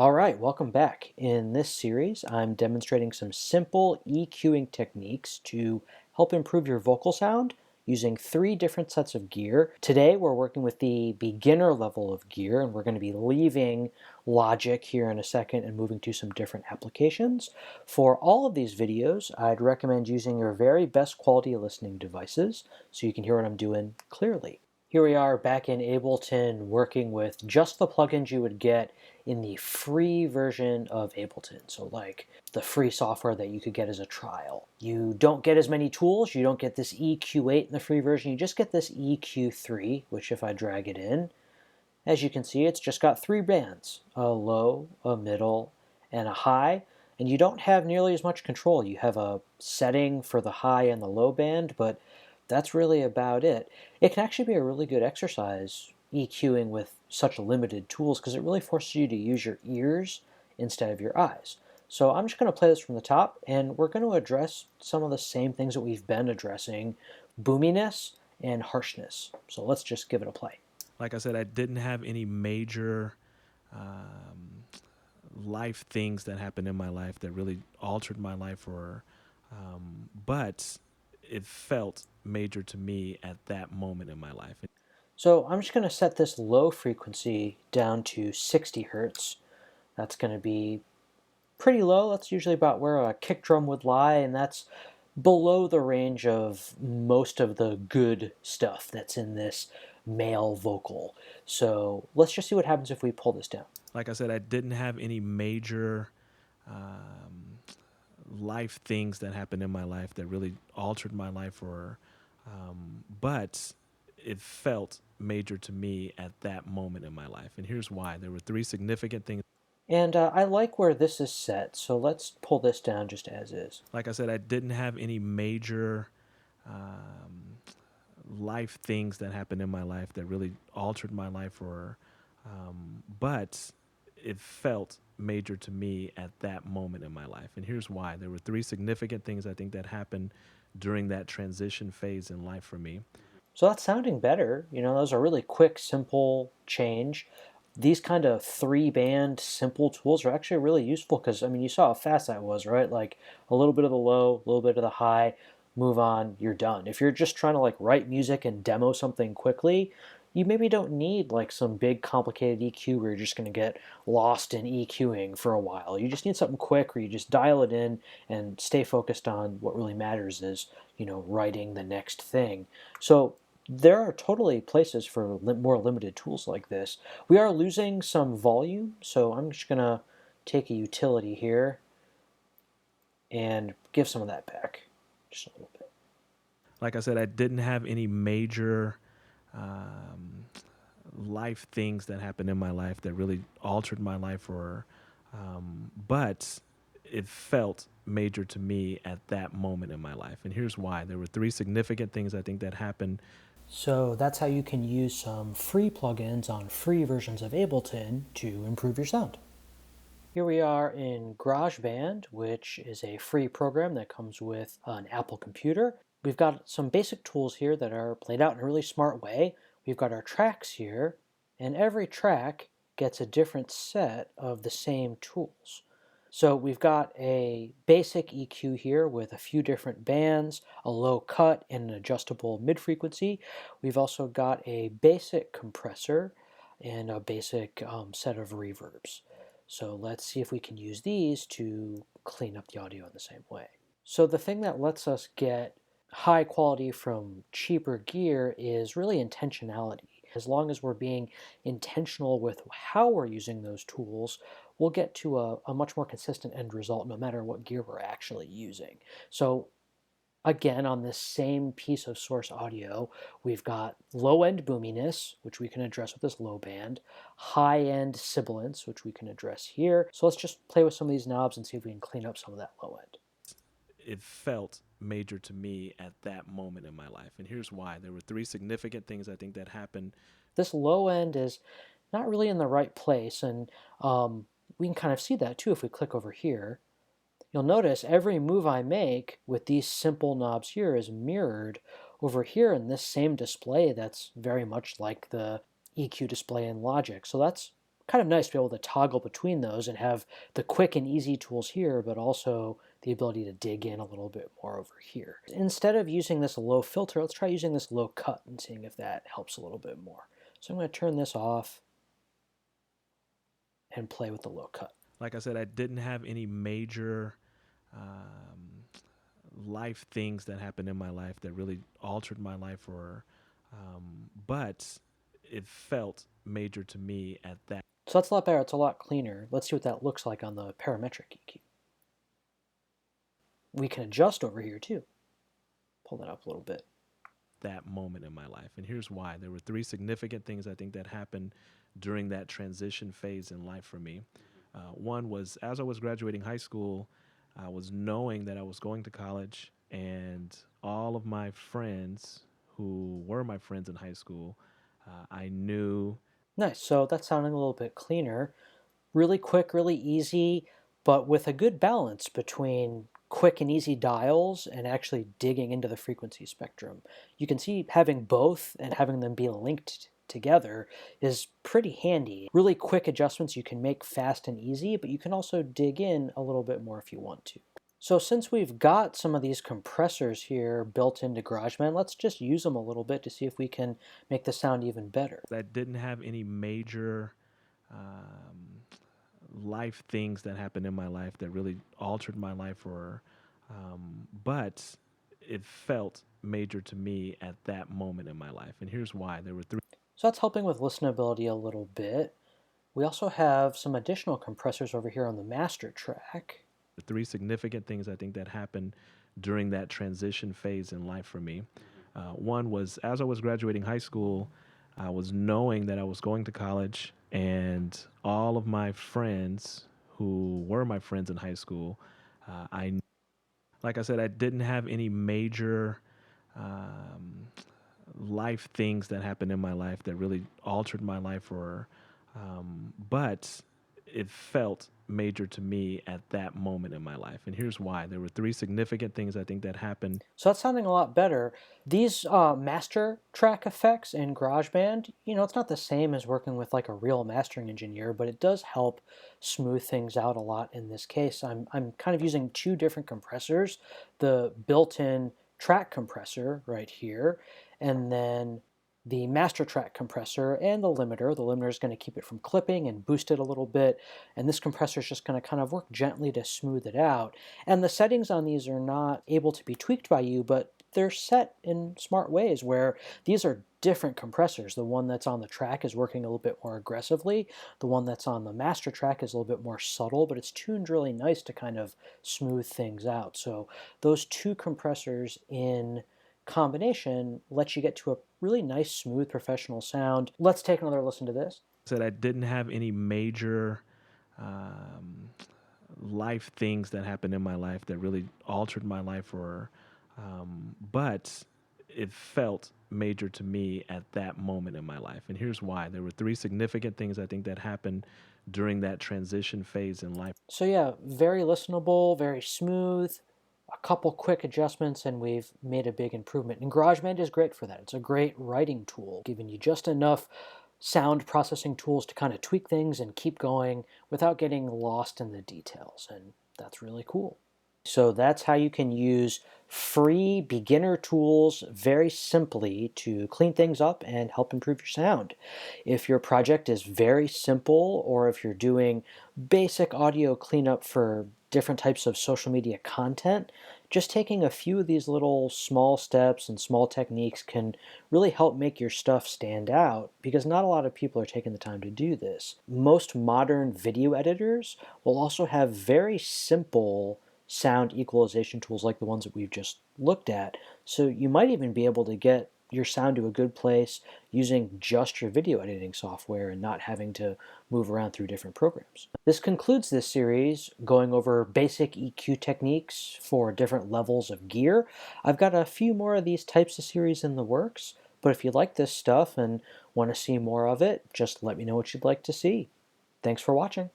All right, welcome back. In this series, I'm demonstrating some simple EQing techniques to help improve your vocal sound using three different sets of gear. Today, we're working with the beginner level of gear, and we're going to be leaving Logic here in a second and moving to some different applications. For all of these videos, I'd recommend using your very best quality listening devices so you can hear what I'm doing clearly. Here we are back in Ableton working with just the plugins you would get in the free version of Ableton. So like the free software that you could get as a trial. You don't get as many tools. You don't get this EQ8 in the free version. You just get this EQ3, which if I drag it in, as you can see, it's just got three bands, a low, a middle, and a high. And you don't have nearly as much control. You have a setting for the high and the low band, but that's really about it. It can actually be a really good exercise EQing with such limited tools because it really forces you to use your ears instead of your eyes. So I'm just going to play this from the top, and we're going to address some of the same things that we've been addressing, boominess and harshness. So let's just give it a play. Like I said, I didn't have any major life things that happened in my life that really altered my life, but it felt major to me at that moment in my life. So I'm just going to set this low frequency down to 60 hertz. That's going to be pretty low. That's usually about where a kick drum would lie, and that's below the range of most of the good stuff that's in this male vocal. So let's just see what happens if we pull this down. Like I said, I didn't have any major life things that happened in my life that really altered my life, but it felt major to me at that moment in my life. And here's why. There were three significant things. And I like where this is set, so let's pull this down just as is. Like I said, I didn't have any major life things that happened in my life that really altered my life, but it felt major to me at that moment in my life. And here's why. There were three significant things I think that happened during that transition phase in life for me. So that's sounding better. You know, those are really quick, simple change. These kind of three band simple tools are actually really useful because, I mean, you saw how fast that was, right? Like a little bit of the low, a little bit of the high, move on, you're done. If you're just trying to like write music and demo something quickly, you maybe don't need like some big complicated EQ where you're just going to get lost in EQing for a while. You just need something quick where you just dial it in and stay focused on what really matters is, you know, writing the next thing. So there are totally places for more limited tools like this. We are losing some volume, so I'm just going to take a utility here and give some of that back, just a little bit. Like I said, I didn't have any major life things that happened in my life that really altered my life, but it felt major to me at that moment in my life. And here's why. There were three significant things I think that happened. So that's how you can use some free plugins on free versions of Ableton to improve your sound. Here we are in GarageBand, which is a free program that comes with an Apple computer. We've got some basic tools here that are laid out in a really smart way. We've got our tracks here, and every track gets a different set of the same tools. So we've got a basic EQ here with a few different bands, a low cut, and an adjustable mid-frequency. We've also got a basic compressor and a basic set of reverbs. So let's see if we can use these to clean up the audio in the same way. So the thing that lets us get high quality from cheaper gear is really intentionality. As long as we're being intentional with how we're using those tools, we'll get to a much more consistent end result no matter what gear we're actually using. So again, on this same piece of source audio, we've got low-end boominess, which we can address with this low band, high-end sibilance, which we can address here. So let's just play with some of these knobs and see if we can clean up some of that low end. It felt major to me at that moment in my life. And here's why. There were three significant things I think that happened. This low end is not really in the right place, and we can kind of see that too if we click over here. You'll notice every move I make with these simple knobs here is mirrored over here in this same display that's very much like the EQ display in Logic. So that's kind of nice to be able to toggle between those and have the quick and easy tools here, but also the ability to dig in a little bit more over here. Instead of using this low filter, let's try using this low cut and seeing if that helps a little bit more. So I'm going to turn this off and play with the low cut. Like I said, I didn't have any major um, life things that happened in my life that really altered my life, but it felt major to me at that. So that's a lot better. It's a lot cleaner. Let's see what that looks like on the parametric EQ. We can adjust over here too. Pull that up a little bit. That moment in my life. And here's why. There were three significant things I think that happened during that transition phase in life for me. One was as I was graduating high school, I was knowing that I was going to college, and all of my friends who were my friends in high school, I knew. Nice. So that's sounding a little bit cleaner. Really quick, really easy, but with a good balance between quick and easy dials and actually digging into the frequency spectrum. You can see having both and having them be linked together is pretty handy. Really quick adjustments you can make fast and easy, but you can also dig in a little bit more if you want to. So since we've got some of these compressors here built into GarageBand, let's just use them a little bit to see if we can make the sound even better. I didn't have any major um, life things that happened in my life that really altered my life, but it felt major to me at that moment in my life. And here's why. There were three. So that's helping with listenability a little bit. We also have some additional compressors over here on the master track. Three significant things I think that happened during that transition phase in life for me. One was as I was graduating high school, I was knowing that I was going to college, and all of my friends who were my friends in high school, like I said, I didn't have any major um, life things that happened in my life that really altered my life, but it felt major to me at that moment in my life. And here's why. There were three significant things I think that happened. So that's sounding a lot better. These master track effects in GarageBand, it's not the same as working with like a real mastering engineer, but it does help smooth things out a lot in this case. I'm kind of using two different compressors, the built-in track compressor right here, and then the master track compressor and the limiter. The limiter is going to keep it from clipping and boost it a little bit, and this compressor is just going to kind of work gently to smooth it out. And the settings on these are not able to be tweaked by you, but they're set in smart ways where these are different compressors. The one that's on the track is working a little bit more aggressively. The one that's on the master track is a little bit more subtle, but it's tuned really nice to kind of smooth things out. So those two compressors in combination lets you get to a really nice, smooth, professional sound. Let's take another listen to this. Said I didn't have any major um, life things that happened in my life that really altered my life, but it felt major to me at that moment in my life. And here's why. There were three significant things I think that happened during that transition phase in life. So yeah, very listenable, very smooth, a couple quick adjustments, and we've made a big improvement. And GarageBand is great for that. It's a great writing tool, giving you just enough sound processing tools to kind of tweak things and keep going without getting lost in the details. And that's really cool. So that's how you can use free beginner tools very simply to clean things up and help improve your sound. If your project is very simple, or if you're doing basic audio cleanup for different types of social media content, just taking a few of these little small steps and small techniques can really help make your stuff stand out, because not a lot of people are taking the time to do this. Most modern video editors will also have very simple sound equalization tools like the ones that we've just looked at. So you might even be able to get your sound to a good place using just your video editing software and not having to move around through different programs. This concludes this series going over basic EQ techniques for different levels of gear. I've got a few more of these types of series in the works, but if you like this stuff and want to see more of it, just let me know what you'd like to see. Thanks for watching.